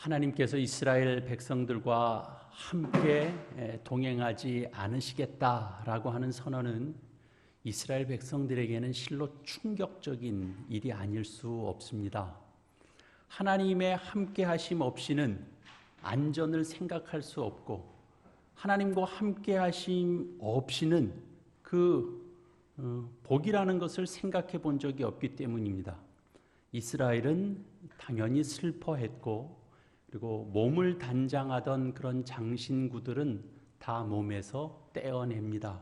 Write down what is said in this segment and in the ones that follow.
하나님께서 이스라엘 백성들과 함께 동행하지 않으시겠다라고 하는 선언은 이스라엘 백성들에게는 실로 충격적인 일이 아닐 수 없습니다. 하나님의 함께 하심 없이는 안전을 생각할 수 없고, 하나님과 함께 하심 없이는 복이라는 것을 생각해 본 적이 없기 때문입니다. 이스라엘은 당연히 슬퍼했고, 그리고 몸을 단장하던 그런 장신구들은 다 몸에서 떼어냅니다.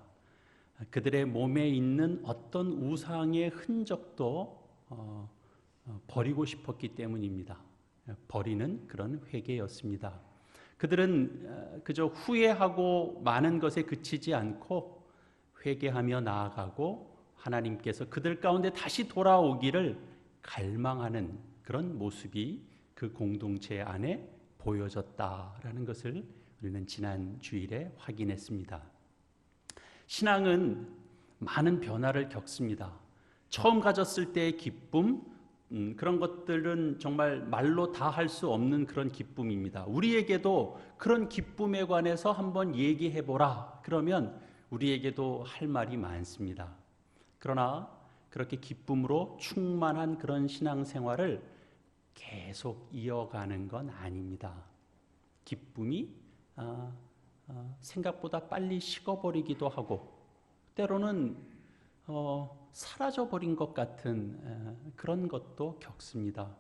그들의 몸에 있는 어떤 우상의 흔적도 버리고 싶었기 때문입니다. 버리는 그런 회개였습니다. 그들은 그저 후회하고 많은 것에 그치지 않고 회개하며 나아가고 하나님께서 그들 가운데 다시 돌아오기를 갈망하는 그런 모습이 그 공동체 안에 보여졌다라는 것을 우리는 지난 주일에 확인했습니다. 신앙은 많은 변화를 겪습니다. 처음 가졌을 때의 기쁨, 그런 것들은 정말 말로 다 할 수 없는 그런 기쁨입니다. 우리에게도 그런 기쁨에 관해서 한번 얘기해보라. 그러면 우리에게도 할 말이 많습니다. 그러나 그렇게 기쁨으로 충만한 그런 신앙생활을 계속 이어가는 건 아닙니다. 기쁨이 생각보다 빨리 식어버리기도 하고, 때로는 사라져버린 것 같은 그런 것도 겪습니다.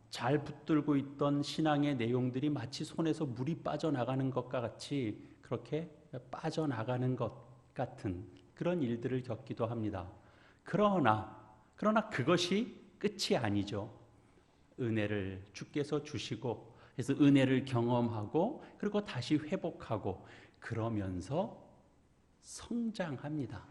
잘 붙들고 있던 신앙의 내용들이 마치 손에서 물이 빠져나가는 것과 같이 그렇게 빠져나가는 것 같은 그런 일들을 겪기도 합니다. 그러나 그것이 끝이 아니죠. 은혜를 주께서 주시고, 그래서 은혜를 경험하고, 그리고 다시 회복하고, 그러면서 성장합니다.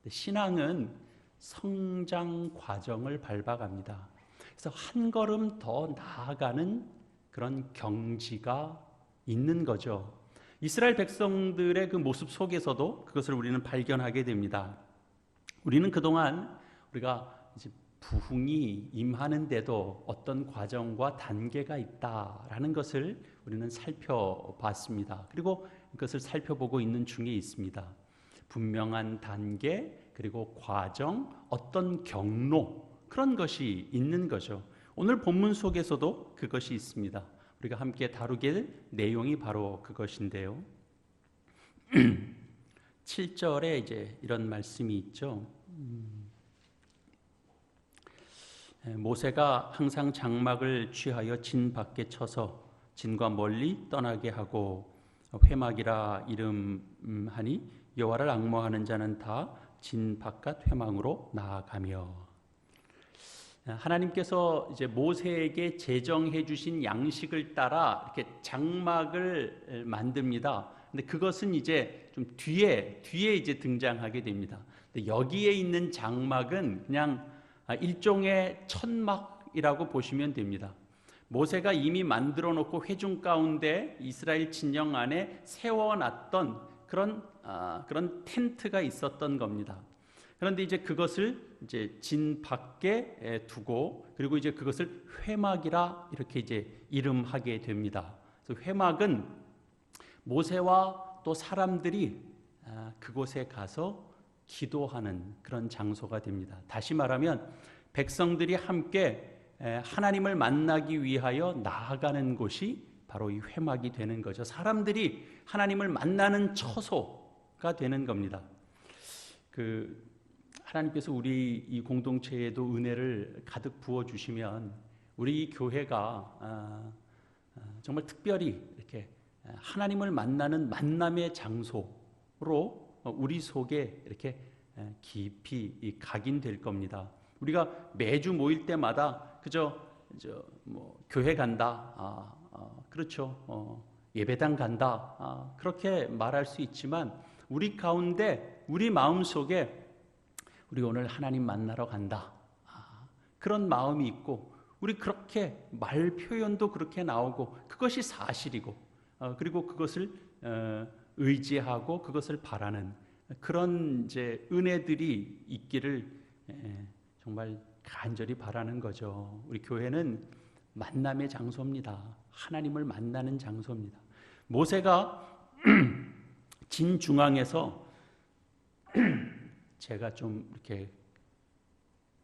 신앙은 성장 과정을 밟아갑니다. 그래서 한 걸음 더 나아가는 그런 경지가 있는 거죠. 이스라엘 백성들의 그 모습 속에서도 그것을 우리는 발견하게 됩니다. 우리는 그동안 우리가 이제 부흥이 임하는데도 어떤 과정과 단계가 있다라는 것을 우리는 살펴봤습니다. 그리고 그것을 살펴보고 있는 중에 있습니다. 분명한 단계, 그리고 과정, 어떤 경로, 그런 것이 있는 거죠. 오늘 본문 속에서도 그것이 있습니다. 우리가 함께 다루게 될 내용이 바로 그것인데요. 7절에 이제 이런 말씀이 있죠. 모세가 항상 장막을 취하여 진 밖에 쳐서 진과 멀리 떠나게 하고, 회막이라 이름하니 여호와를 앙모하는 자는 다 진 바깥 회막으로 나아가며. 하나님께서 이제 모세에게 제정해 주신 양식을 따라 이렇게 장막을 만듭니다. 근데 그것은 이제 좀 뒤에 이제 등장하게 됩니다. 근데 여기에 있는 장막은 그냥 일종의 천막이라고 보시면 됩니다. 모세가 이미 만들어 놓고 회중 가운데 이스라엘 진영 안에 세워놨던 그런 텐트가 있었던 겁니다. 그런데 이제 그것을 이제 진 밖에 두고, 그리고 이제 그것을 회막이라 이렇게 이제 이름하게 됩니다. 그래서 회막은 모세와 또 사람들이 그곳에 가서 기도하는 그런 장소가 됩니다. 다시 말하면 백성들이 함께 하나님을 만나기 위하여 나아가는 곳이 바로 이 회막이 되는 거죠. 사람들이 하나님을 만나는 처소가 되는 겁니다. 하나님께서 우리 이 공동체에도 은혜를 가득 부어주시면 우리 이 교회가 정말 특별히 이렇게 하나님을 만나는 만남의 장소로 우리 속에 이렇게 깊이 각인될 겁니다. 우리가 매주 모일 때마다 그저 교회 간다, 그렇죠, 예배당 간다, 그렇게 말할 수 있지만 우리 가운데, 우리 마음 속에 우리 오늘 하나님 만나러 간다, 그런 마음이 있고, 우리 그렇게 말 표현도 그렇게 나오고, 그것이 사실이고, 그리고 그것을 의지하고 그것을 바라는 그런 이제 은혜들이 있기를 정말 간절히 바라는 거죠. 우리 교회는 만남의 장소입니다. 하나님을 만나는 장소입니다. 모세가 진중앙에서 제가 좀 이렇게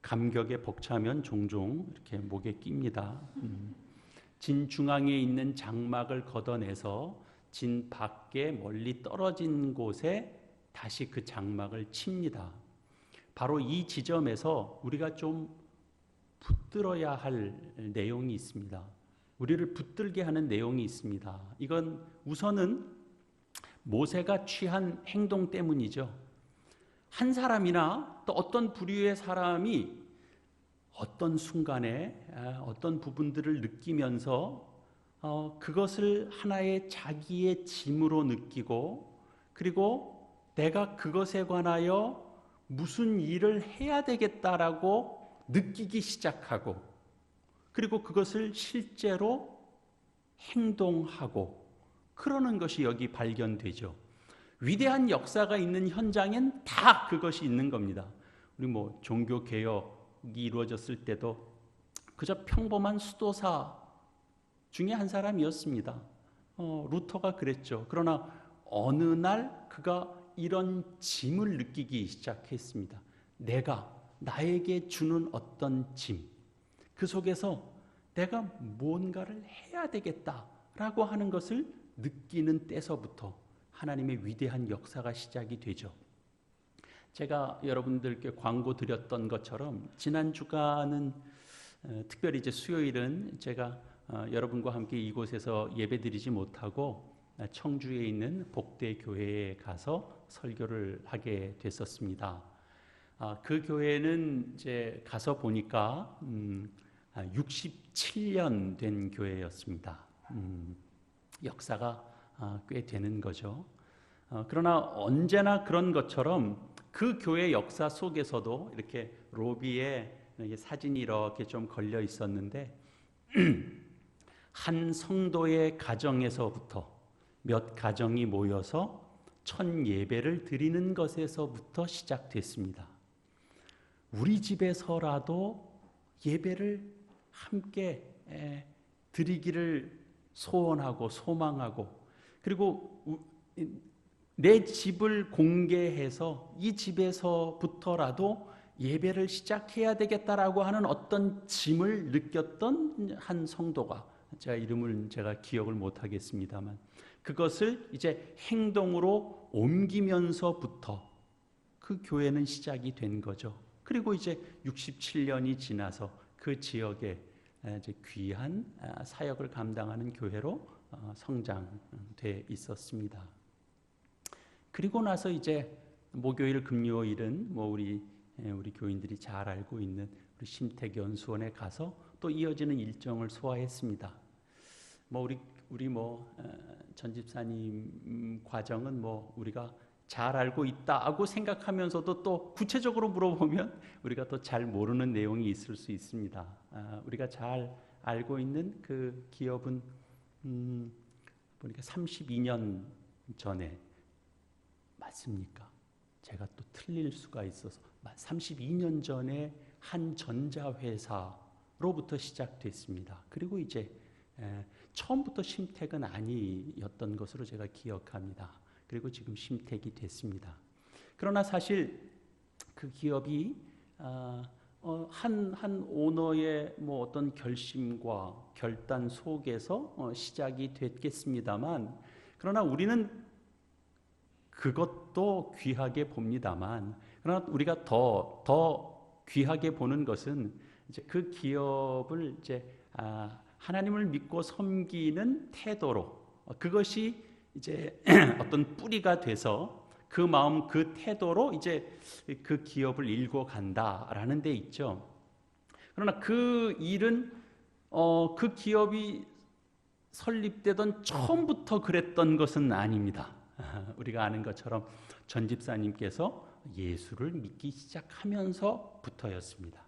감격에 벅차면 종종 이렇게 목에 낍니다. 진중앙에 있는 장막을 걷어내서 진 밖에 멀리 떨어진 곳에 다시 그 장막을 칩니다. 바로 이 지점에서 우리가 좀 붙들어야 할 내용이 있습니다. 우리를 붙들게 하는 내용이 있습니다. 이건 우선은 모세가 취한 행동 때문이죠. 한 사람이나 또 어떤 부류의 사람이 어떤 순간에 어떤 부분들을 느끼면서 그것을 하나의 자기의 짐으로 느끼고, 그리고 내가 그것에 관하여 무슨 일을 해야 되겠다라고 느끼기 시작하고, 그리고 그것을 실제로 행동하고 그러는 것이 여기 발견되죠. 위대한 역사가 있는 현장엔 다 그것이 있는 겁니다. 우리 뭐 종교 개혁이 이루어졌을 때도 그저 평범한 수도사 중에 한 사람이었습니다. 루터가 그랬죠. 그러나 어느 날 그가 이런 짐을 느끼기 시작했습니다. 내가 나에게 주는 어떤 짐, 그 속에서 내가 뭔가를 해야 되겠다라고 하는 것을 느끼는 때서부터 하나님의 위대한 역사가 시작이 되죠. 제가 여러분들께 광고 드렸던 것처럼 지난 주간은 특별히 이제 수요일은 제가 여러분과 함께 이곳에서 예배드리지 못하고 청주에 있는 복대 교회에 가서 설교를 하게 됐었습니다. 그 교회는 이제 가서 보니까 67년 된 교회였습니다. 역사가 꽤 되는 거죠. 그러나 언제나 그런 것처럼 그 교회 역사 속에서도 이렇게 로비에 사진이 이렇게 좀 걸려 있었는데 한 성도의 가정에서부터 몇 가정이 모여서 첫 예배를 드리는 것에서부터 시작됐습니다. 우리 집에서라도 예배를 함께 드리기를 소원하고 소망하고, 그리고 내 집을 공개해서 이 집에서부터라도 예배를 시작해야 되겠다라고 하는 어떤 짐을 느꼈던 한 성도가, 제가 이름을 제가 기억을 못하겠습니다만 그것을 이제 행동으로 옮기면서부터 그 교회는 시작이 된 거죠. 그리고 이제 67년이 지나서 그 지역에 이제 귀한 사역을 감당하는 교회로 성장돼 있었습니다. 그리고 나서 이제 목요일, 금요일은 뭐 우리 교인들이 잘 알고 있는 우리 심택 연수원에 가서 또 이어지는 일정을 소화했습니다. 뭐 우리 전 집사님 과정은 뭐 우리가 잘 알고 있다고 생각하면서도 또 구체적으로 물어보면 우리가 또 잘 모르는 내용이 있을 수 있습니다. 우리가 잘 알고 있는 그 기업은 보니까 32년 전에 맞습니까? 제가 또 틀릴 수가 있어서 32년 전에 한 전자회사로부터 시작됐습니다. 그리고 이제 처음부터 심택은 아니었던 것으로 제가 기억합니다. 그리고 지금 심택이 됐습니다. 그러나 사실 그 기업이 한 오너의 뭐 어떤 결심과 결단 속에서 시작이 됐겠습니다만, 그러나 우리는 그것도 귀하게 봅니다만, 그러나 우리가 더 귀하게 보는 것은 이제 그 기업을 이제 하나님을 믿고 섬기는 태도로, 그것이 이제 어떤 뿌리가 돼서 그 마음, 그 태도로 이제 그 기업을 일궈 간다라는 데 있죠. 그러나 그 일은 그 기업이 설립되던 처음부터 그랬던 것은 아닙니다. 우리가 아는 것처럼 전 집사님께서 예수를 믿기 시작하면서부터였습니다.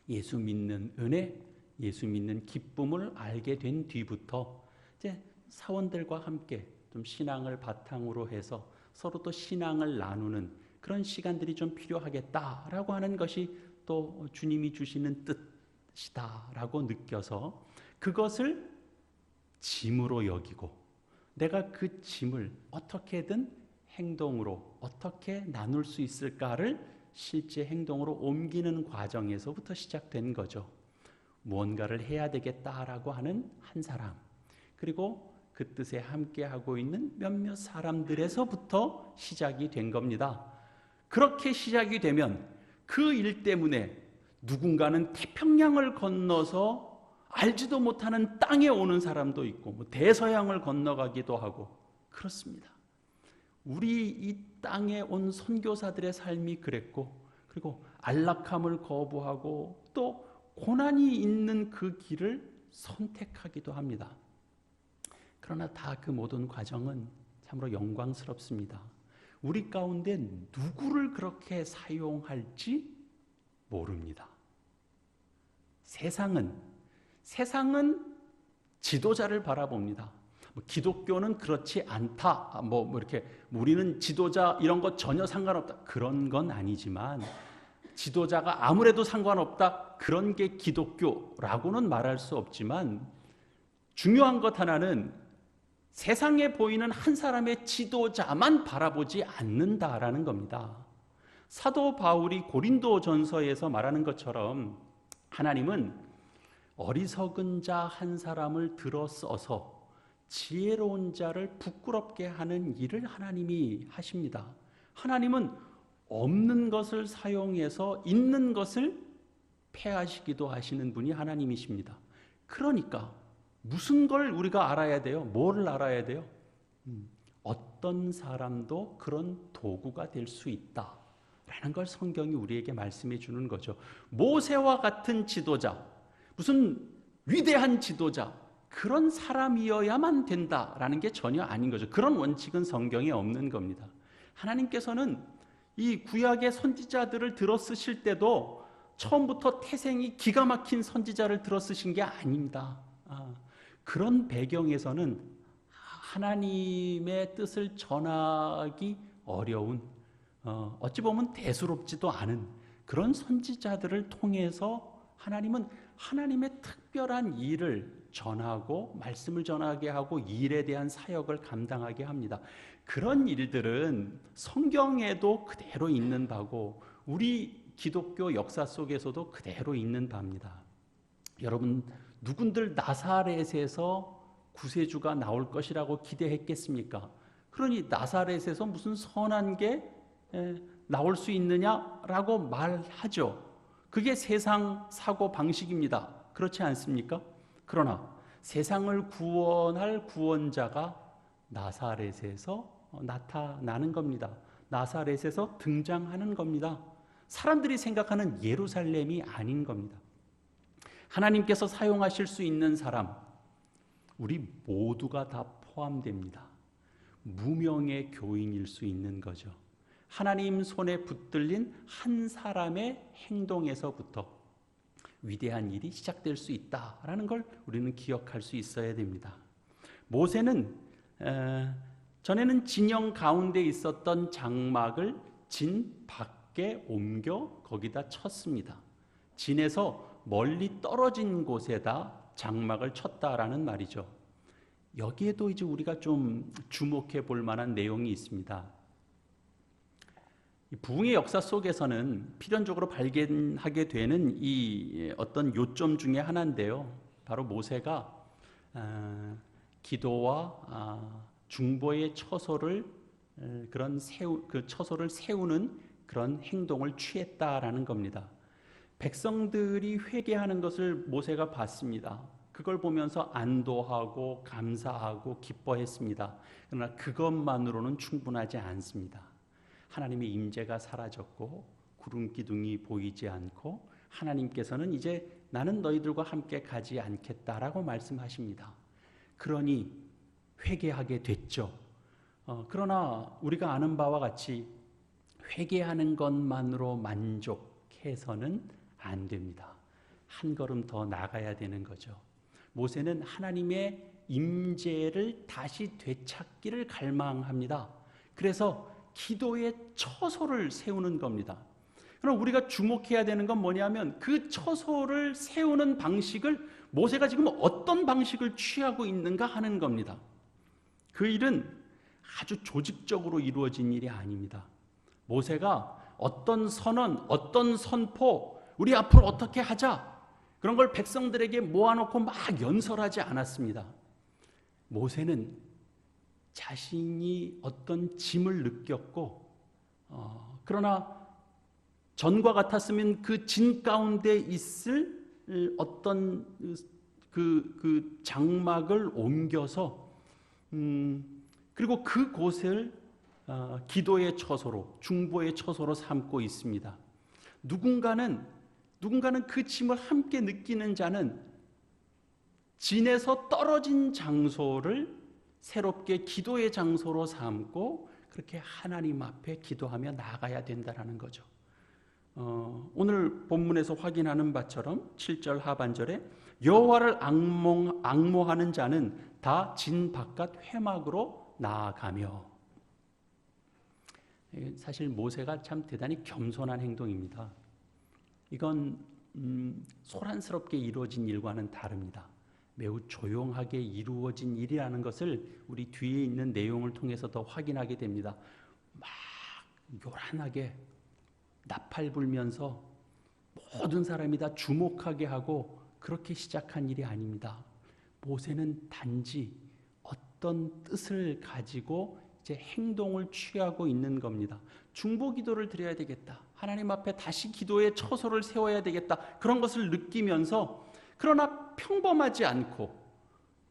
예수 믿는 은혜, 예수 믿는 기쁨을 알게 된 뒤부터 이제 사원들과 함께 좀 신앙을 바탕으로 해서 서로 또 신앙을 나누는 그런 시간들이 좀 필요하겠다라고 하는 것이 또 주님이 주시는 것이다라고 느껴서 그것을 짐으로 여기고 내가 그 짐을 어떻게든 행동으로 어떻게 나눌 수 있을까를 실제 행동으로 옮기는 과정에서부터 시작된 거죠. 무언가를 해야 되겠다라고 하는 한 사람, 그리고 그 뜻에 함께하고 있는 몇몇 사람들에서부터 시작이 된 겁니다. 그렇게 시작이 되면 그 일 때문에 누군가는 태평양을 건너서 알지도 못하는 땅에 오는 사람도 있고 대서양을 건너가기도 하고 그렇습니다. 우리 이 땅에 온 선교사들의 삶이 그랬고, 그리고 안락함을 거부하고 또 고난이 있는 그 길을 선택하기도 합니다. 그러나 다 그 모든 과정은 참으로 영광스럽습니다. 우리 가운데 누구를 그렇게 사용할지 모릅니다. 세상은 지도자를 바라봅니다. 기독교는 그렇지 않다. 이렇게 우리는 지도자 이런 거 전혀 상관없다. 그런 건 아니지만 지도자가 아무래도 상관없다. 그런 게 기독교라고는 말할 수 없지만 중요한 것 하나는 세상에 보이는 한 사람의 지도자만 바라보지 않는다라는 겁니다. 사도 바울이 고린도전서에서 말하는 것처럼 하나님은 어리석은 자 한 사람을 들어 써서 지혜로운 자를 부끄럽게 하는 일을 하나님이 하십니다. 하나님은 없는 것을 사용해서 있는 것을 폐하시기도 하시는 분이 하나님이십니다. 그러니까 무슨 걸 우리가 알아야 돼요? 뭘 알아야 돼요? 어떤 사람도 그런 도구가 될 수 있다라는 걸 성경이 우리에게 말씀해 주는 거죠. 모세와 같은 지도자, 무슨 위대한 지도자, 그런 사람이어야만 된다라는 게 전혀 아닌 거죠. 그런 원칙은 성경에 없는 겁니다. 하나님께서는 이 구약의 선지자들을 들어 쓰실 때도 처음부터 태생이 기가 막힌 선지자를 들어 쓰신 게 아닙니다. 그런 배경에서는 하나님의 뜻을 전하기 어려운, 어찌 보면 대수롭지도 않은 그런 선지자들을 통해서 하나님은 하나님의 특별한 일을 전하고 말씀을 전하게 하고 일에 대한 사역을 감당하게 합니다. 그런 일들은 성경에도 그대로 있는 바고 우리 기독교 역사 속에서도 그대로 있는 바입니다. 여러분, 누군들 나사렛에서 구세주가 나올 것이라고 기대했겠습니까? 그러니 나사렛에서 무슨 선한 게 나올 수 있느냐라고 말하죠. 그게 세상 사고 방식입니다. 그렇지 않습니까? 그러나 세상을 구원할 구원자가 나사렛에서 나타나는 겁니다. 나사렛에서 등장하는 겁니다. 사람들이 생각하는 예루살렘이 아닌 겁니다. 하나님께서 사용하실 수 있는 사람, 우리 모두가 다 포함됩니다. 무명의 교인일 수 있는 거죠. 하나님 손에 붙들린 한 사람의 행동에서부터 위대한 일이 시작될 수 있다라는 걸 우리는 기억할 수 있어야 됩니다. 모세는 전에는 진영 가운데 있었던 장막을 진 밖에 옮겨 거기다 쳤습니다. 진에서 멀리 떨어진 곳에다 장막을 쳤다라는 말이죠. 여기에도 이제 우리가 좀 주목해 볼 만한 내용이 있습니다. 부흥의 역사 속에서는 필연적으로 발견하게 되는 이 어떤 요점 중에 하나인데요. 바로 모세가 기도와 중보의 처소를 그 처소를 세우는 그런 행동을 취했다라는 겁니다. 백성들이 회개하는 것을 모세가 봤습니다. 그걸 보면서 안도하고 감사하고 기뻐했습니다. 그러나 그것만으로는 충분하지 않습니다. 하나님의 임재가 사라졌고 구름 기둥이 보이지 않고 하나님께서는 이제 나는 너희들과 함께 가지 않겠다라고 말씀하십니다. 그러니 회개하게 됐죠. 그러나 우리가 아는 바와 같이 회개하는 것만으로 만족해서는 안 됩니다. 한 걸음 더 나가야 되는 거죠. 모세는 하나님의 임재를 다시 되찾기를 갈망합니다. 그래서 기도의 처소를 세우는 겁니다. 그럼 우리가 주목해야 되는 건 뭐냐면 그 처소를 세우는 방식을 모세가 지금 어떤 방식을 취하고 있는가 하는 겁니다. 그 일은 아주 조직적으로 이루어진 일이 아닙니다. 모세가 어떤 선언, 어떤 선포, 우리 앞으로 어떻게 하자, 그런 걸 백성들에게 모아놓고 막 연설하지 않았습니다. 모세는 자신이 어떤 짐을 느꼈고, 그러나 전과 같았으면 그 짐 가운데 있을 어떤 그 장막을 옮겨서 그리고 그곳을 기도의 처소로, 중보의 처소로 삼고 있습니다. 누군가는 그 짐을 함께 느끼는 자는 진에서 떨어진 장소를 새롭게 기도의 장소로 삼고 그렇게 하나님 앞에 기도하며 나아가야 된다는 거죠. 오늘 본문에서 확인하는 바처럼 7절 하반절에 여호와를 앙모하는 자는 다 진 바깥 회막으로 나아가며, 사실 모세가 참 대단히 겸손한 행동입니다. 이건 소란스럽게 이루어진 일과는 다릅니다. 매우 조용하게 이루어진 일이라는 것을 우리 뒤에 있는 내용을 통해서 더 확인하게 됩니다. 막 요란하게 나팔 불면서 모든 사람이 다 주목하게 하고 그렇게 시작한 일이 아닙니다. 모세는 단지 어떤 뜻을 가지고 이제 행동을 취하고 있는 겁니다. 중보 기도를 드려야 되겠다. 하나님 앞에 다시 기도의 처소를 세워야 되겠다. 그런 것을 느끼면서, 그러나 평범하지 않고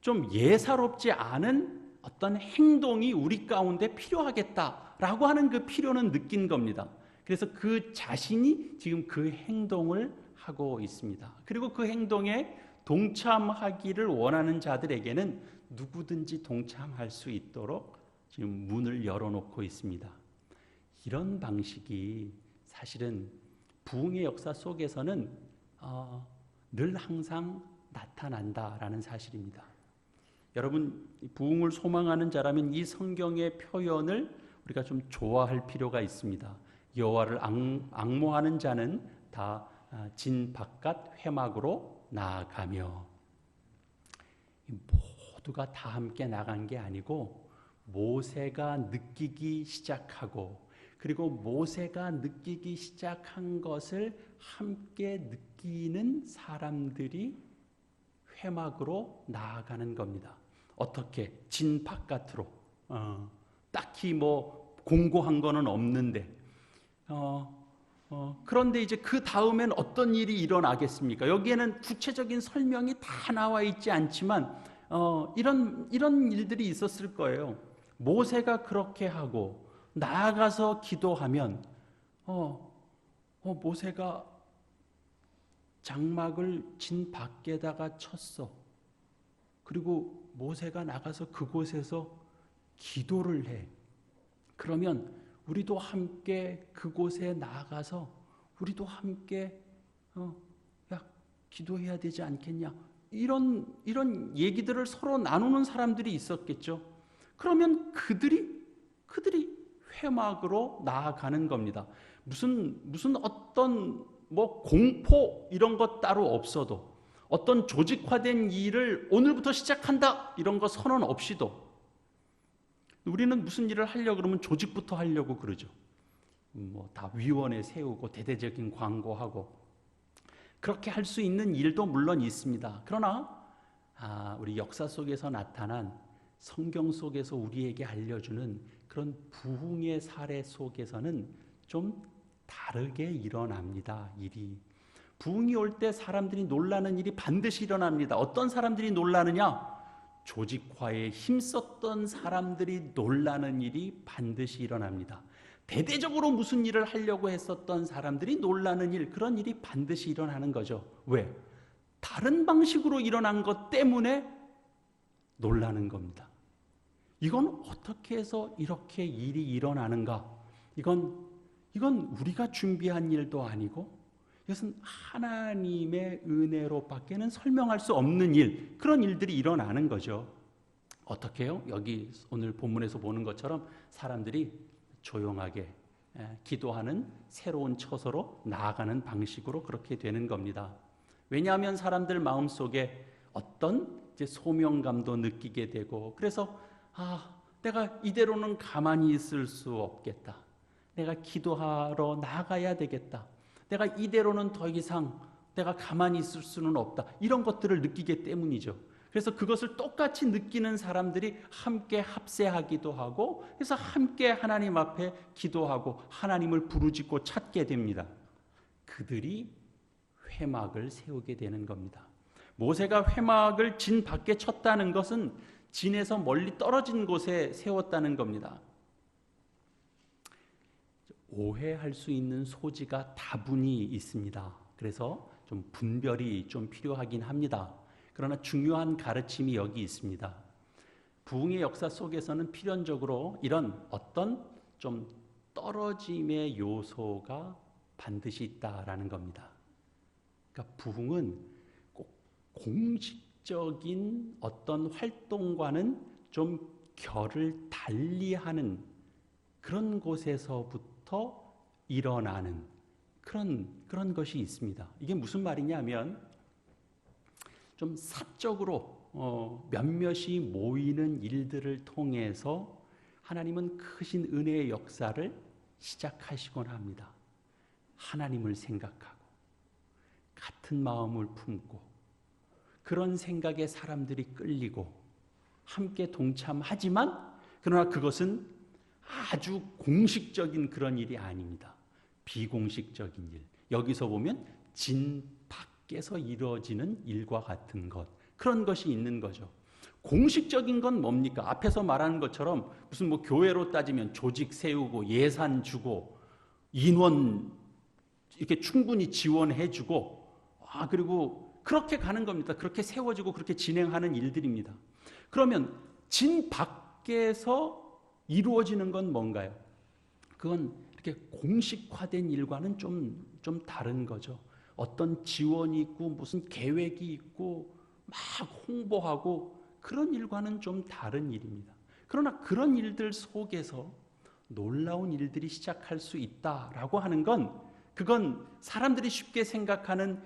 좀 예사롭지 않은 어떤 행동이 우리 가운데 필요하겠다라고 하는 그 필요는 느낀 겁니다. 그래서 그 자신이 지금 그 행동을 하고 있습니다. 그리고 그 행동에 동참하기를 원하는 자들에게는 누구든지 동참할 수 있도록 지금 문을 열어놓고 있습니다. 이런 방식이 사실은 부흥의 역사 속에서는 늘 항상 나타난다라는 사실입니다. 여러분, 부흥을 소망하는 자라면 이 성경의 표현을 우리가 좀 좋아할 필요가 있습니다. 여호와를 앙모하는 자는 다 진 바깥 회막으로 나아가며, 모두가 다 함께 나간 게 아니고 모세가 느끼기 시작하고, 그리고 모세가 느끼기 시작한 것을 함께 느끼는 사람들이 회막으로 나아가는 겁니다. 어떻게? 진 바깥으로. 딱히 뭐 공고한 거는 없는데, 그런데 이제 그 다음엔 어떤 일이 일어나겠습니까? 여기에는 구체적인 설명이 다 나와 있지 않지만 이런 일들이 있었을 거예요. 모세가 그렇게 하고 나아가서 기도하면 모세가 장막을 진 밖에다가 쳤어. 그리고 모세가 나가서 그곳에서 기도를 해. 그러면 우리도 함께 그곳에 나가서 우리도 함께 기도해야 되지 않겠냐, 이런 얘기들을 서로 나누는 사람들이 있었겠죠. 그러면 그들이 회막으로 나아가는 겁니다. 무슨 어떤 뭐 공포 이런 것 따로 없어도, 어떤 조직화된 일을 오늘부터 시작한다 이런 거 선언 없이도, 우리는 무슨 일을 하려고 그러면 조직부터 하려고 그러죠. 뭐 다 위원회 세우고 대대적인 광고하고, 그렇게 할 수 있는 일도 물론 있습니다. 그러나 우리 역사 속에서 나타난, 성경 속에서 우리에게 알려주는 그런 부흥의 사례 속에서는 좀 다르게 일어납니다. 일이, 부흥이 올 때 사람들이 놀라는 일이 반드시 일어납니다. 어떤 사람들이 놀라느냐? 조직화에 힘썼던 사람들이 놀라는 일이 반드시 일어납니다. 대대적으로 무슨 일을 하려고 했었던 사람들이 놀라는 일, 그런 일이 반드시 일어나는 거죠. 왜? 다른 방식으로 일어난 것 때문에 놀라는 겁니다. 이건 어떻게 해서 이렇게 일이 일어나는가? 이건 우리가 준비한 일도 아니고, 이것은 하나님의 은혜로 밖에는 설명할 수 없는 일, 그런 일들이 일어나는 거죠. 어떻게 해요? 여기 오늘 본문에서 보는 것처럼 사람들이 조용하게 기도하는 새로운 처소로 나아가는 방식으로 그렇게 되는 겁니다. 왜냐하면 사람들 마음속에 어떤 이제 소명감도 느끼게 되고, 그래서 내가 이대로는 가만히 있을 수 없겠다. 내가 기도하러 나가야 되겠다. 내가 이대로는 더 이상 내가 가만히 있을 수는 없다. 이런 것들을 느끼기 때문이죠. 그래서 그것을 똑같이 느끼는 사람들이 함께 합세하기도 하고, 그래서 함께 하나님 앞에 기도하고 하나님을 부르짖고 찾게 됩니다. 그들이 회막을 세우게 되는 겁니다. 모세가 회막을 진 밖에 쳤다는 것은 진에서 멀리 떨어진 곳에 세웠다는 겁니다. 오해할 수 있는 소지가 다분히 있습니다. 그래서 좀 분별이 좀 필요하긴 합니다. 그러나 중요한 가르침이 여기 있습니다. 부흥의 역사 속에서는 필연적으로 이런 어떤 좀 떨어짐의 요소가 반드시 있다라는 겁니다. 그러니까 부흥은 꼭 공식적인 어떤 활동과는 좀 결을 달리하는 그런 곳에서부터 일어나는 그런 것이 있습니다. 이게 무슨 말이냐면 좀 사적으로 몇몇이 모이는 일들을 통해서 하나님은 크신 은혜의 역사를 시작하시곤 합니다. 하나님을 생각하고 같은 마음을 품고 그런 생각에 사람들이 끌리고 함께 동참하지만, 그러나 그것은 아주 공식적인 그런 일이 아닙니다. 비공식적인 일. 여기서 보면 진 밖에서 이루어지는 일과 같은 것, 그런 것이 있는 거죠. 공식적인 건 뭡니까? 앞에서 말하는 것처럼 무슨 교회로 따지면 조직 세우고 예산 주고 인원 이렇게 충분히 지원해 주고 그리고 그렇게 가는 겁니다. 그렇게 세워지고 그렇게 진행하는 일들입니다. 그러면 진 밖에서 이루어지는 건 뭔가요? 그건 이렇게 공식화된 일과는 좀 다른 거죠. 어떤 지원이 있고 무슨 계획이 있고 막 홍보하고 그런 일과는 좀 다른 일입니다. 그러나 그런 일들 속에서 놀라운 일들이 시작할 수 있다라고 하는 건, 그건 사람들이 쉽게 생각하는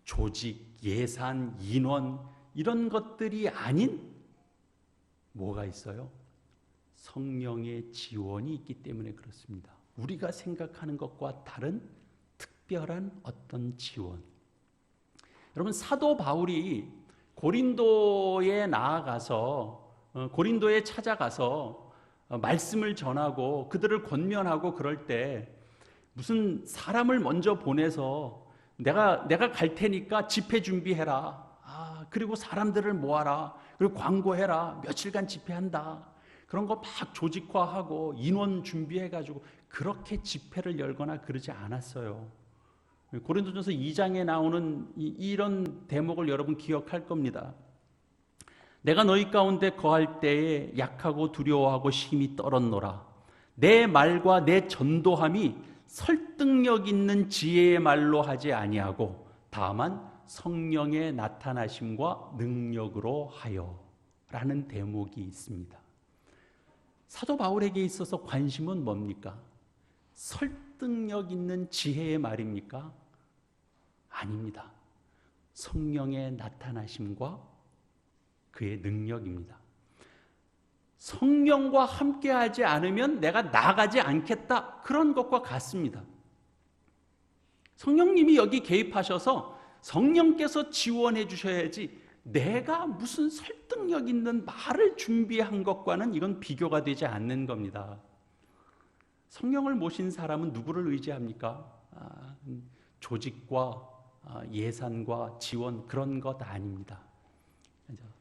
조직, 예산, 인원 이런 것들이 아닌 뭐가 있어요? 성령의 지원이 있기 때문에 그렇습니다. 우리가 생각하는 것과 다른 특별한 어떤 지원. 여러분, 사도 바울이 고린도에 나아가서 고린도에 찾아가서 말씀을 전하고 그들을 권면하고 그럴 때 무슨 사람을 먼저 보내서 내가 갈 테니까 집회 준비해라. 그리고 사람들을 모아라. 그리고 광고해라. 며칠간 집회한다. 그런 거 막 조직화하고 인원 준비해가지고 그렇게 집회를 열거나 그러지 않았어요. 고린도전서 2장에 나오는 이런 대목을 여러분 기억할 겁니다. 내가 너희 가운데 거할 때에 약하고 두려워하고 심히 떨었노라. 내 말과 내 전도함이 설득력 있는 지혜의 말로 하지 아니하고 다만 성령의 나타나심과 능력으로 하여 라는 대목이 있습니다. 사도 바울에게 있어서 관심은 뭡니까? 설득력 있는 지혜의 말입니까? 아닙니다. 성령의 나타나심과 그의 능력입니다. 성령과 함께하지 않으면 내가 나가지 않겠다, 그런 것과 같습니다. 성령님이 여기 개입하셔서 성령께서 지원해 주셔야지 내가 무슨 설득력 있는 말을 준비한 것과는 이건 비교가 되지 않는 겁니다. 성령을 모신 사람은 누구를 의지합니까? 조직과 예산과 지원 그런 것 아닙니다.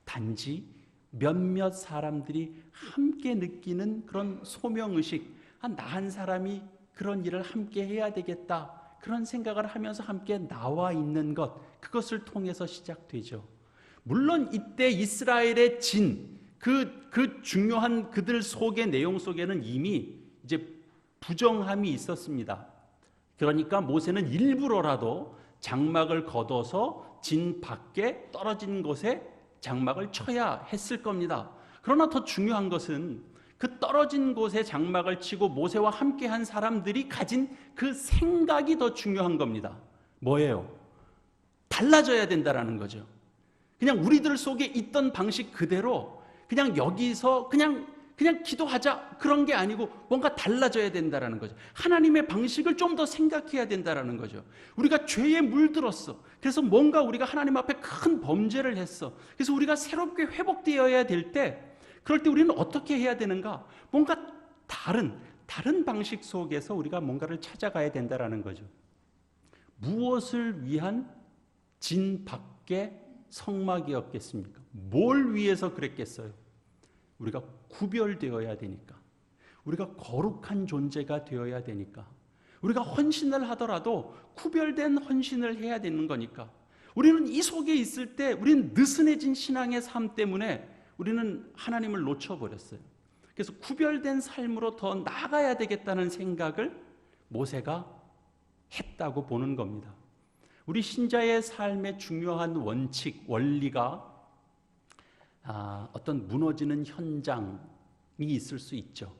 단지 몇몇 사람들이 함께 느끼는 그런 소명의식, 나 한 사람이 그런 일을 함께 해야 되겠다, 그런 생각을 하면서 함께 나와 있는 것, 그것을 통해서 시작되죠. 물론 이때 이스라엘의 그 중요한 그들 속의 내용 속에는 이미 이제 부정함이 있었습니다. 그러니까 모세는 일부러라도 장막을 걷어서 진 밖에 떨어진 곳에 장막을 쳐야 했을 겁니다. 그러나 더 중요한 것은 그 떨어진 곳에 장막을 치고 모세와 함께한 사람들이 가진 그 생각이 더 중요한 겁니다. 뭐예요? 달라져야 된다라는 거죠. 그냥 우리들 속에 있던 방식 그대로 그냥 여기서 그냥 기도하자 그런 게 아니고 뭔가 달라져야 된다라는 거죠. 하나님의 방식을 좀 더 생각해야 된다라는 거죠. 우리가 죄에 물들었어. 그래서 뭔가 우리가 하나님 앞에 큰 범죄를 했어. 그래서 우리가 새롭게 회복되어야 될 때, 그럴 때 우리는 어떻게 해야 되는가? 뭔가 다른 방식 속에서 우리가 뭔가를 찾아가야 된다라는 거죠. 무엇을 위한 진 밖의 성막이었겠습니까? 뭘 위해서 그랬겠어요? 우리가 구별되어야 되니까, 우리가 거룩한 존재가 되어야 되니까, 우리가 헌신을 하더라도 구별된 헌신을 해야 되는 거니까, 우리는 이 속에 있을 때 우리는 느슨해진 신앙의 삶 때문에 우리는 하나님을 놓쳐버렸어요. 그래서 구별된 삶으로 더 나아가야 되겠다는 생각을 모세가 했다고 보는 겁니다. 우리 신자의 삶의 중요한 원칙, 원리가 어떤 무너지는 현장이 있을 수 있죠.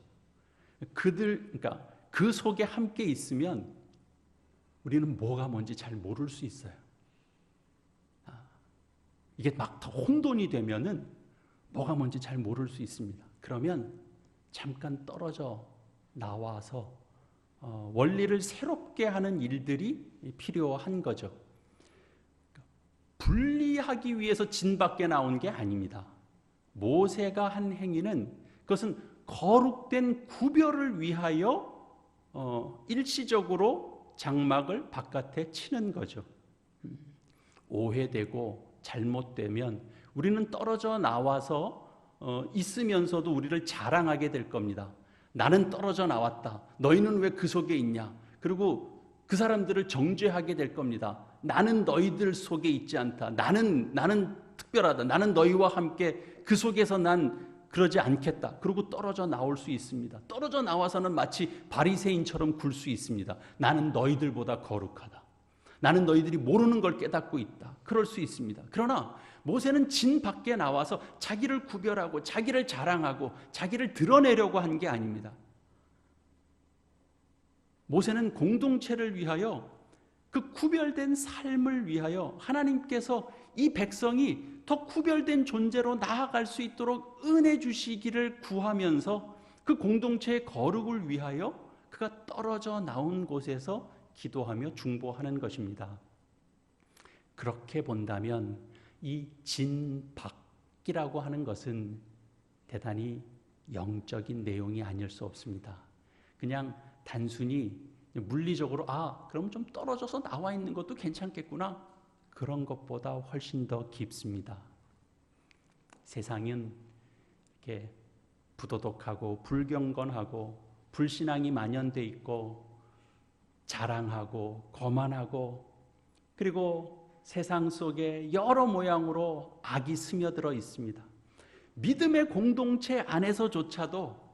그러니까 그 속에 함께 있으면 우리는 뭐가 뭔지 잘 모를 수 있어요. 이게 막 더 혼돈이 되면은 뭐가 뭔지 잘 모를 수 있습니다. 그러면 잠깐 떨어져 나와서 원리를 새롭게 하는 일들이 필요한 거죠. 분리하기 위해서 진 밖에 나온 게 아닙니다. 모세가 한 행위는 그것은 거룩된 구별을 위하여 일시적으로 장막을 바깥에 치는 거죠. 오해되고 잘못되면 우리는 떨어져 나와서 있으면서도 우리를 자랑하게 될 겁니다. 나는 떨어져 나왔다. 너희는 왜 그 속에 있냐? 그리고 그 사람들을 정죄하게 될 겁니다. 나는 너희들 속에 있지 않다. 나는 특별하다. 나는 너희와 함께 그 속에서 난 그러지 않겠다. 그리고 떨어져 나올 수 있습니다. 떨어져 나와서는 마치 바리새인처럼 굴 수 있습니다. 나는 너희들보다 거룩하다. 나는 너희들이 모르는 걸 깨닫고 있다. 그럴 수 있습니다. 그러나 모세는 진 밖에 나와서 자기를 구별하고 자기를 자랑하고 자기를 드러내려고 한 게 아닙니다. 모세는 공동체를 위하여, 그 구별된 삶을 위하여 하나님께서 이 백성이 더 구별된 존재로 나아갈 수 있도록 은혜 주시기를 구하면서 그 공동체의 거룩을 위하여 그가 떨어져 나온 곳에서 기도하며 중보하는 것입니다. 그렇게 본다면 이 진박이라고 하는 것은 대단히 영적인 내용이 아닐 수 없습니다. 그냥 단순히 물리적으로 그럼 좀 떨어져서 나와 있는 것도 괜찮겠구나, 그런 것보다 훨씬 더 깊습니다. 세상은 이렇게 부도덕하고 불경건하고 불신앙이 만연돼 있고 자랑하고 거만하고, 그리고 세상 속에 여러 모양으로 악이 스며들어 있습니다. 믿음의 공동체 안에서조차도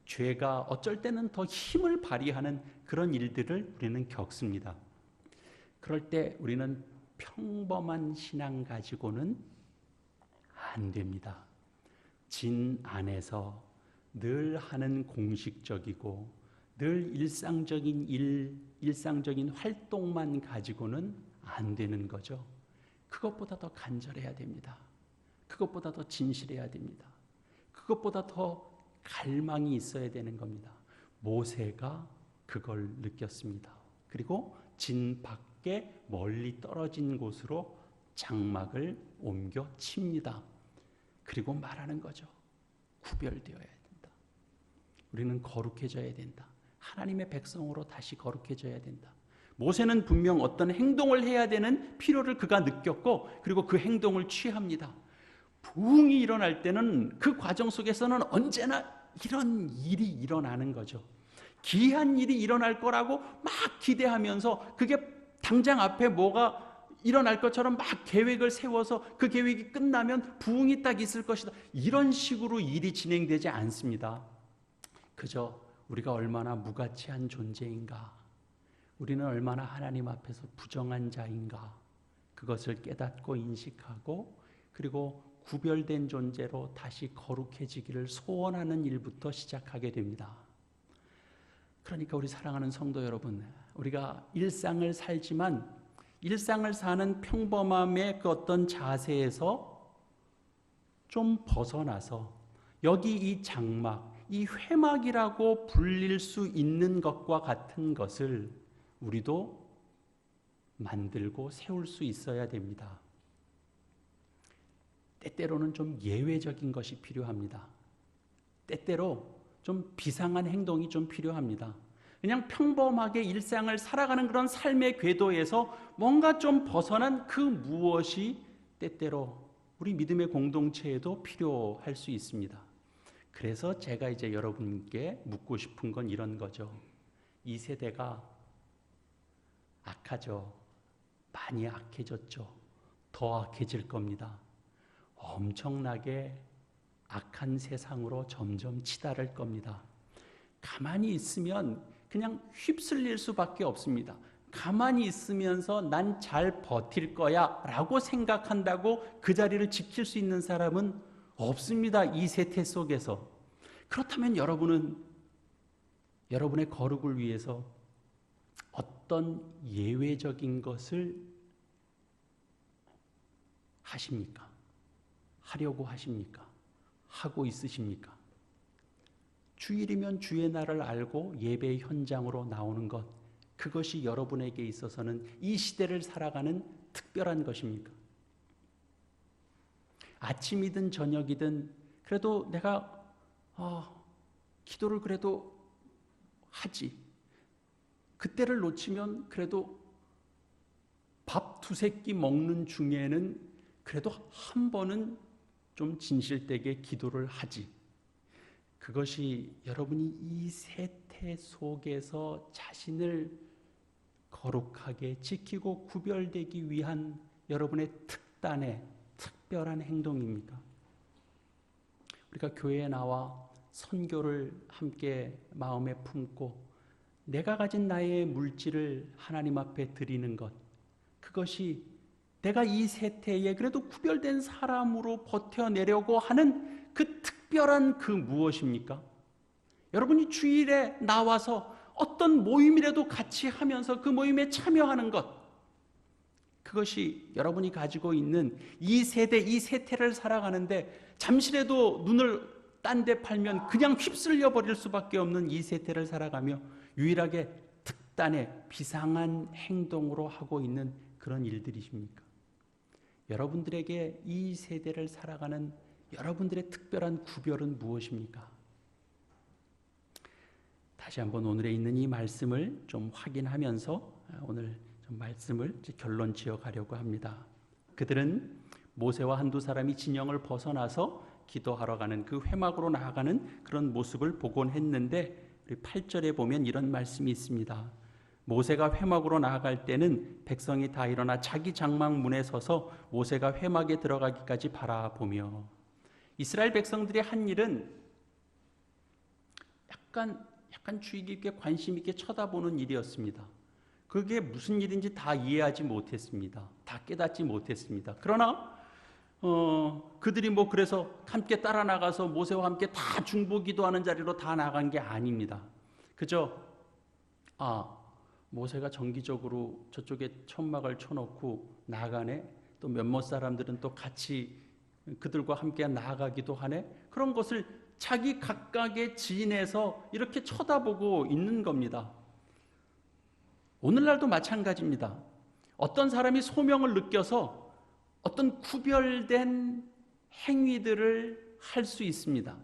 죄가 어쩔 때는 더 힘을 발휘하는 그런 일들을 우리는 겪습니다. 그럴 때 우리는 평범한 신앙 가지고는 안 됩니다. 진 안에서 늘 하는 공식적이고 늘 일상적인 일, 일상적인 활동만 가지고는 안 되는 거죠. 그것보다 더 간절해야 됩니다. 그것보다 더 진실해야 됩니다. 그것보다 더 갈망이 있어야 되는 겁니다. 모세가 그걸 느꼈습니다. 그리고 진 밖에 멀리 떨어진 곳으로 장막을 옮겨 칩니다. 그리고 말하는 거죠. 구별되어야 된다. 우리는 거룩해져야 된다. 하나님의 백성으로 다시 거룩해져야 된다. 모세는 분명 어떤 행동을 해야 되는 필요를 그가 느꼈고, 그리고 그 행동을 취합니다. 부흥이 일어날 때는 그 과정 속에서는 언제나 이런 일이 일어나는 거죠. 기이한 일이 일어날 거라고 막 기대하면서 그게 당장 앞에 뭐가 일어날 것처럼 막 계획을 세워서 그 계획이 끝나면 부흥이 딱 있을 것이다, 이런 식으로 일이 진행되지 않습니다. 그저 우리가 얼마나 무가치한 존재인가, 우리는 얼마나 하나님 앞에서 부정한 자인가, 그것을 깨닫고 인식하고 그리고 구별된 존재로 다시 거룩해지기를 소원하는 일부터 시작하게 됩니다. 그러니까 우리 사랑하는 성도 여러분, 우리가 일상을 살지만 일상을 사는 평범함의 그 어떤 자세에서 좀 벗어나서 여기 이 장막, 이 회막이라고 불릴 수 있는 것과 같은 것을 우리도 만들고 세울 수 있어야 됩니다. 때때로는 좀 예외적인 것이 필요합니다. 때때로 좀 비상한 행동이 좀 필요합니다. 그냥 평범하게 일상을 살아가는 그런 삶의 궤도에서 뭔가 좀 벗어난 그 무엇이 때때로 우리 믿음의 공동체에도 필요할 수 있습니다. 그래서 제가 이제 여러분께 묻고 싶은 건 이런 거죠. 이 세대가 악하죠. 많이 악해졌죠. 더 악해질 겁니다. 엄청나게 악한 세상으로 점점 치달을 겁니다. 가만히 있으면 그냥 휩쓸릴 수밖에 없습니다. 가만히 있으면서 난 잘 버틸 거야 라고 생각한다고 그 자리를 지킬 수 있는 사람은 없습니다. 이 세태 속에서. 그렇다면 여러분은 여러분의 거룩을 위해서 어떤 예외적인 것을 하십니까? 하려고 하십니까? 하고 있으십니까? 주일이면 주의 날을 알고 예배의 현장으로 나오는 것, 그것이 여러분에게 있어서는 이 시대를 살아가는 특별한 것입니까? 아침이든 저녁이든 그래도 내가 기도를 그래도 하지. 그때를 놓치면 그래도 밥 두세 끼 먹는 중에는 그래도 한 번은 좀 진실되게 기도를 하지. 그것이 여러분이 이 세태 속에서 자신을 거룩하게 지키고 구별되기 위한 여러분의 특단의 특별한 행동입니까? 우리가 교회에 나와 선교를 함께 마음에 품고 내가 가진 나의 물질을 하나님 앞에 드리는 것, 그것이 내가 이 세태에 그래도 구별된 사람으로 버텨내려고 하는 그 특별한 그 무엇입니까? 여러분이 주일에 나와서 어떤 모임이라도 같이 하면서 그 모임에 참여하는 것, 그것이 여러분이 가지고 있는 이 세대, 이 세태를 살아가는데 잠시라도 눈을 딴 데 팔면 그냥 휩쓸려 버릴 수밖에 없는 이 세태를 살아가며 유일하게 특단의 비상한 행동으로 하고 있는 그런 일들이십니까? 여러분들에게 이 세대를 살아가는 여러분들의 특별한 구별은 무엇입니까? 다시 한번 오늘에 있는 이 말씀을 좀 확인하면서 오늘 좀 말씀을 결론 지어 가려고 합니다. 그들은 모세와 한두 사람이 진영을 벗어나서 기도하러 가는 그 회막으로 나아가는 그런 모습을 보곤 했는데, 우리 8절에 보면 이런 말씀이 있습니다. 모세가 회막으로 나아갈 때는 백성이 다 일어나 자기 장막 문에 서서 모세가 회막에 들어가기까지 바라보며, 이스라엘 백성들이 한 일은 약간 주의 깊게 관심 있게 쳐다보는 일이었습니다. 그게 무슨 일인지 다 이해하지 못했습니다. 다 깨닫지 못했습니다. 그러나 그들이 그래서 함께 따라 나가서 모세와 함께 다 중보기도하는 자리로 다 나간 게 아닙니다. 그저 모세가 정기적으로 저쪽에 천막을 쳐놓고 나가네, 또 몇몇 사람들은 또 같이 그들과 함께 나아가기도 하네, 그런 것을 자기 각각의 지인에서 이렇게 쳐다보고 있는 겁니다. 오늘날도 마찬가지입니다. 어떤 사람이 소명을 느껴서 어떤 구별된 행위들을 할 수 있습니다.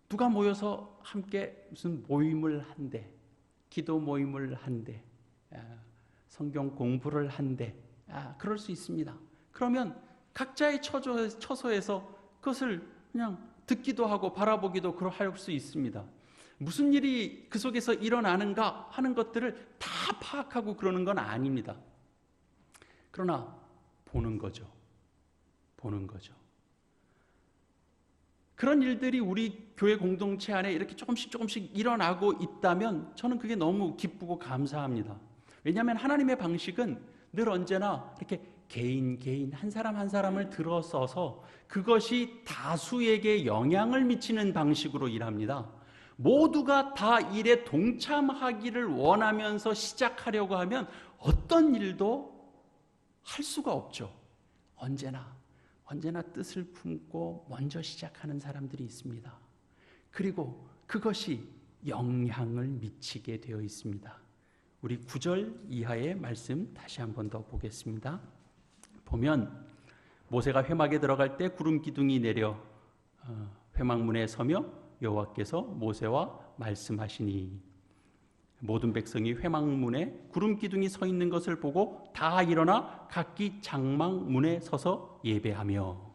누가 모여서 함께 무슨 모임을 한대, 기도 모임을 한대, 성경 공부를 한대, 그럴 수 있습니다. 그러면 각자의 처소에서 그것을 그냥 듣기도 하고 바라보기도 할 수 있습니다. 무슨 일이 그 속에서 일어나는가 하는 것들을 다 파악하고 그러는 건 아닙니다. 그러나 보는 거죠. 그런 일들이 우리 교회 공동체 안에 이렇게 조금씩 일어나고 있다면 저는 그게 너무 기쁘고 감사합니다. 왜냐하면 하나님의 방식은 늘 언제나 이렇게 개인 한 사람 한 사람을 들어서서 그것이 다수에게 영향을 미치는 방식으로 일합니다. 모두가 다 일에 동참하기를 원하면서 시작하려고 하면 어떤 일도 할 수가 없죠. 언제나 뜻을 품고 먼저 시작하는 사람들이 있습니다. 그리고 그것이 영향을 미치게 되어 있습니다. 우리 9절 이하의 말씀 다시 한 번 더 보겠습니다. 보면 모세가 회막에 들어갈 때 구름 기둥이 내려 회막문에 서며 여호와께서 모세와 말씀하시니 모든 백성이 회막문에 구름 기둥이 서 있는 것을 보고 다 일어나 각기 장막문에 서서 예배하며.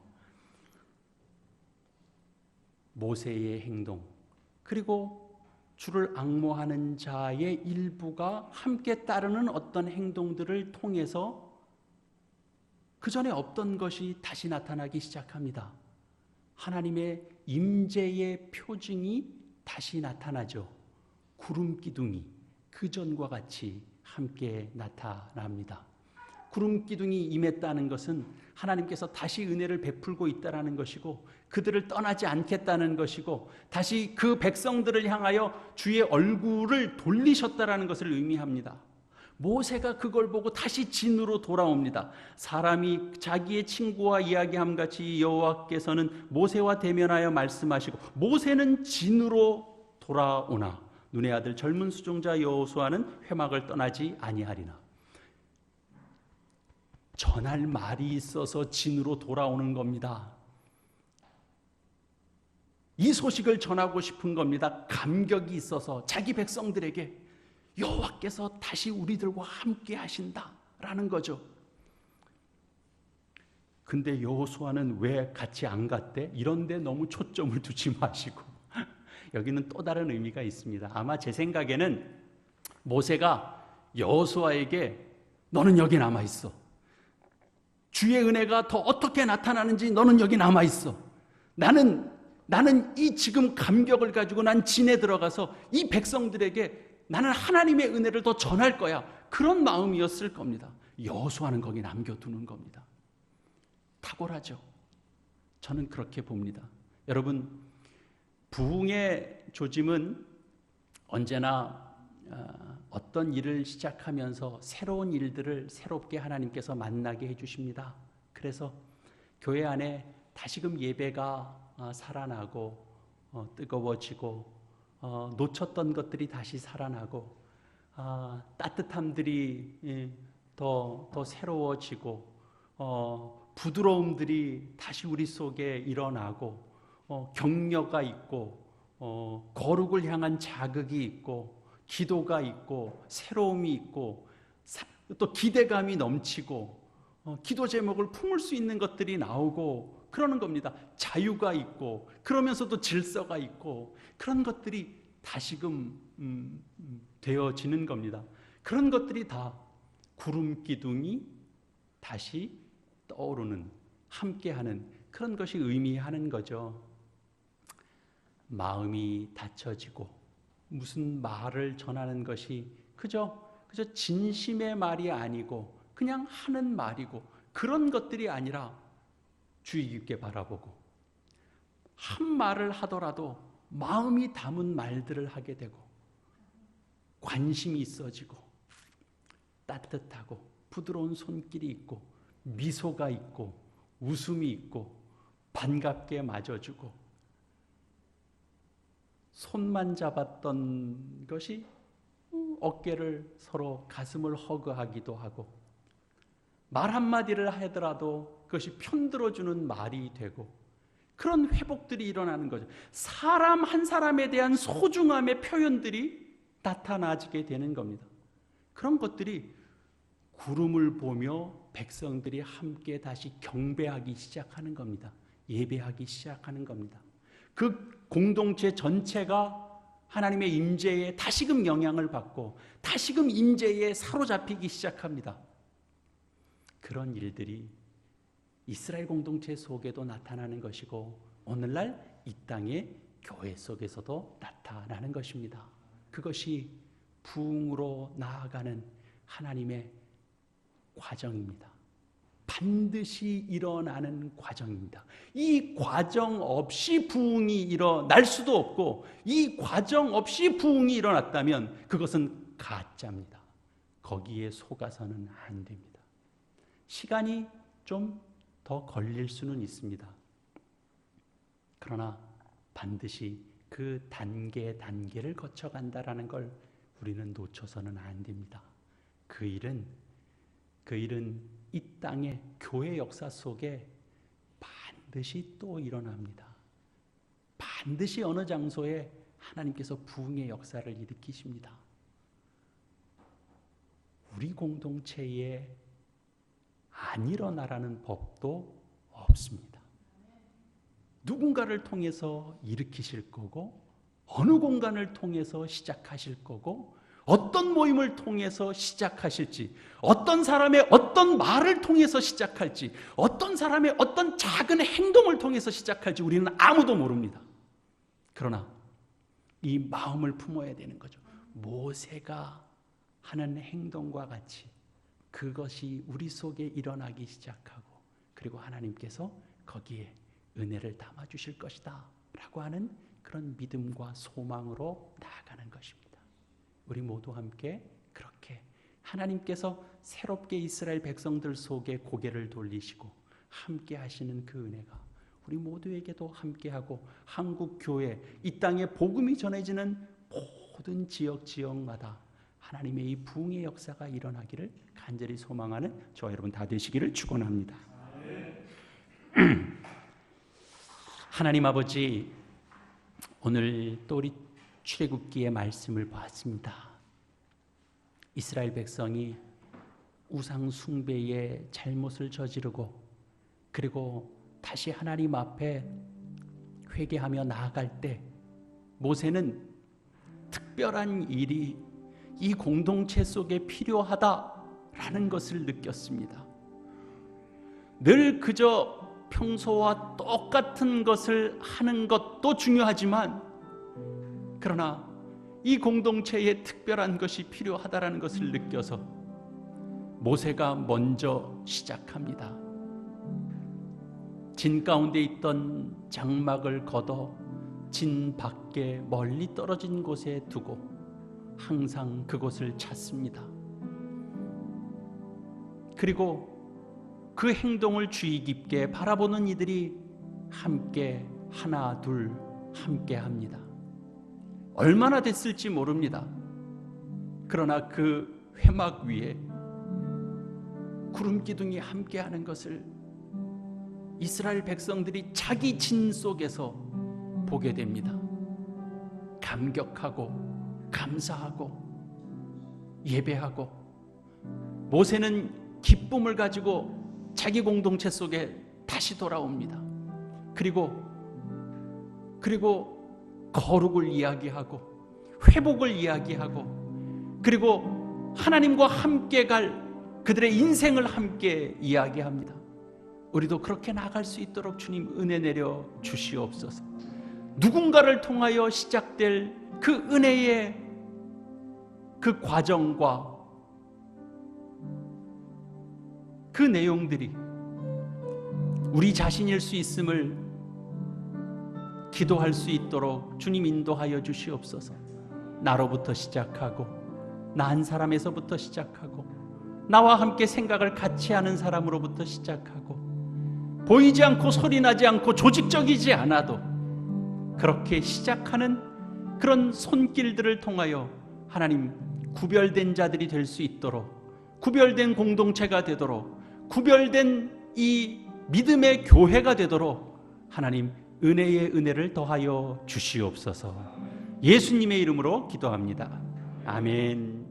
모세의 행동 그리고 주를 앙모하는 자의 일부가 함께 따르는 어떤 행동들을 통해서 그 전에 없던 것이 다시 나타나기 시작합니다. 하나님의 임재의 표징이 다시 나타나죠. 구름 기둥이 그 전과 같이 함께 나타납니다. 구름 기둥이 임했다는 것은 하나님께서 다시 은혜를 베풀고 있다는 것이고 그들을 떠나지 않겠다는 것이고 다시 그 백성들을 향하여 주의 얼굴을 돌리셨다는 것을 의미합니다. 모세가 그걸 보고 다시 진으로 돌아옵니다. 사람이 자기의 친구와 이야기함 같이 여호와께서는 모세와 대면하여 말씀하시고 모세는 진으로 돌아오나 눈의 아들 젊은 수종자 여호수아는 회막을 떠나지 아니하리나. 전할 말이 있어서 진으로 돌아오는 겁니다. 이 소식을 전하고 싶은 겁니다. 감격이 있어서 자기 백성들에게 여호와께서 다시 우리들과 함께 하신다라는 거죠. 근데 여호수아는 왜 같이 안 갔대? 이런 데 너무 초점을 두지 마시고 여기는 또 다른 의미가 있습니다. 아마 제 생각에는 모세가 여호수아에게 너는 여기 남아 있어. 주의 은혜가 더 어떻게 나타나는지 너는 여기 남아 있어. 나는 이 지금 감격을 가지고 난 진에 들어가서 이 백성들에게 나는 하나님의 은혜를 더 전할 거야. 그런 마음이었을 겁니다. 여호수아는 거기 남겨두는 겁니다. 탁월하죠. 저는 그렇게 봅니다. 여러분, 부흥의 조짐은 언제나 어떤 일을 시작하면서 새로운 일들을 새롭게 하나님께서 만나게 해주십니다. 그래서 교회 안에 다시금 예배가 살아나고 뜨거워지고 놓쳤던 것들이 다시 살아나고 따뜻함들이 더 새로워지고 부드러움들이 다시 우리 속에 일어나고 격려가 있고 거룩을 향한 자극이 있고 기도가 있고 새로움이 있고 또 기대감이 넘치고 기도 제목을 품을 수 있는 것들이 나오고 그러는 겁니다. 자유가 있고 그러면서도 질서가 있고 그런 것들이 다시금 되어지는 겁니다. 그런 것들이 다 구름 기둥이 다시 떠오르는 함께하는 그런 것이 의미하는 거죠. 마음이 닫혀지고 무슨 말을 전하는 것이 그저 진심의 말이 아니고 그냥 하는 말이고 그런 것들이 아니라 주의 깊게 바라보고 한 말을 하더라도 마음이 담은 말들을 하게 되고 관심이 있어지고 따뜻하고 부드러운 손길이 있고 미소가 있고 웃음이 있고 반갑게 맞아주고 손만 잡았던 것이 어깨를 서로 가슴을 허그하기도 하고 말 한마디를 하더라도 그것이 편들어주는 말이 되고 그런 회복들이 일어나는 거죠. 사람 한 사람에 대한 소중함의 표현들이 나타나게 되는 겁니다. 그런 것들이 구름을 보며 백성들이 함께 다시 경배하기 시작하는 겁니다. 예배하기 시작하는 겁니다. 그 공동체 전체가 하나님의 임재에 다시금 영향을 받고 다시금 임재에 사로잡히기 시작합니다. 그런 일들이 이스라엘 공동체 속에도 나타나는 것이고 오늘날 이 땅의 교회 속에서도 나타나는 것입니다. 그것이 부흥으로 나아가는 하나님의 과정입니다. 반드시 일어나는 과정입니다. 이 과정 없이 부흥이 일어날 수도 없고, 이 과정 없이 부흥이 일어났다면 그것은 가짜입니다. 거기에 속아서는 안 됩니다. 시간이 좀 더 걸릴 수는 있습니다. 그러나 반드시 그 단계를 거쳐간다라는 걸 우리는 놓쳐서는 안 됩니다. 그 일은 이 땅의 교회 역사 속에 반드시 또 일어납니다. 반드시 어느 장소에 하나님께서 부흥의 역사를 일으키십니다. 우리 공동체에 안 일어나라는 법도 없습니다. 누군가를 통해서 일으키실 거고, 어느 공간을 통해서 시작하실 거고, 어떤 모임을 통해서 시작하실지, 어떤 사람의 어떤 말을 통해서 시작할지, 어떤 사람의 어떤 작은 행동을 통해서 시작할지 우리는 아무도 모릅니다. 그러나 이 마음을 품어야 되는 거죠. 모세가 하는 행동과 같이 그것이 우리 속에 일어나기 시작하고, 그리고 하나님께서 거기에 은혜를 담아주실 것이다 라고 하는 그런 믿음과 소망으로 나아가는 것입니다. 우리 모두 함께 그렇게 하나님께서 새롭게 이스라엘 백성들 속에 고개를 돌리시고 함께 하시는 그 은혜가 우리 모두에게도 함께하고, 한국 교회, 이 땅에 복음이 전해지는 모든 지역마다 하나님의 이 부흥의 역사가 일어나기를 간절히 소망하는 저와 여러분 다 되시기를 축원합니다. 하나님 아버지, 오늘 또 우리 출애굽기의 말씀을 보았습니다. 이스라엘 백성이 우상 숭배의 잘못을 저지르고, 그리고 다시 하나님 앞에 회개하며 나아갈 때 모세는 특별한 일이 이 공동체 속에 필요하다라는 것을 느꼈습니다. 늘 그저 평소와 똑같은 것을 하는 것도 중요하지만, 그러나 이 공동체에 특별한 것이 필요하다라는 것을 느껴서 모세가 먼저 시작합니다. 진 가운데 있던 장막을 걷어 진 밖에 멀리 떨어진 곳에 두고 항상 그곳을 찾습니다. 그리고 그 행동을 주의 깊게 바라보는 이들이 함께 하나 둘 함께 합니다. 얼마나 됐을지 모릅니다. 그러나 그 회막 위에 구름 기둥이 함께하는 것을 이스라엘 백성들이 자기 진 속에서 보게 됩니다. 감격하고 감사하고 예배하고, 모세는 기쁨을 가지고 자기 공동체 속에 다시 돌아옵니다. 그리고 거룩을 이야기하고 회복을 이야기하고, 그리고 하나님과 함께 갈 그들의 인생을 함께 이야기합니다. 우리도 그렇게 나아갈 수 있도록 주님 은혜 내려 주시옵소서. 누군가를 통하여 시작될 그 은혜의 그 과정과 그 내용들이 우리 자신일 수 있음을 기도할 수 있도록 주님 인도하여 주시옵소서. 나로부터 시작하고, 나 한 사람에서부터 시작하고, 나와 함께 생각을 같이 하는 사람으로부터 시작하고, 보이지 않고 소리 나지 않고 조직적이지 않아도 그렇게 시작하는 그런 손길들을 통하여 하나님 구별된 자들이 될 수 있도록, 구별된 공동체가 되도록, 구별된 이 믿음의 교회가 되도록 하나님 은혜의 은혜를 더하여 주시옵소서. 예수님의 이름으로 기도합니다. 아멘.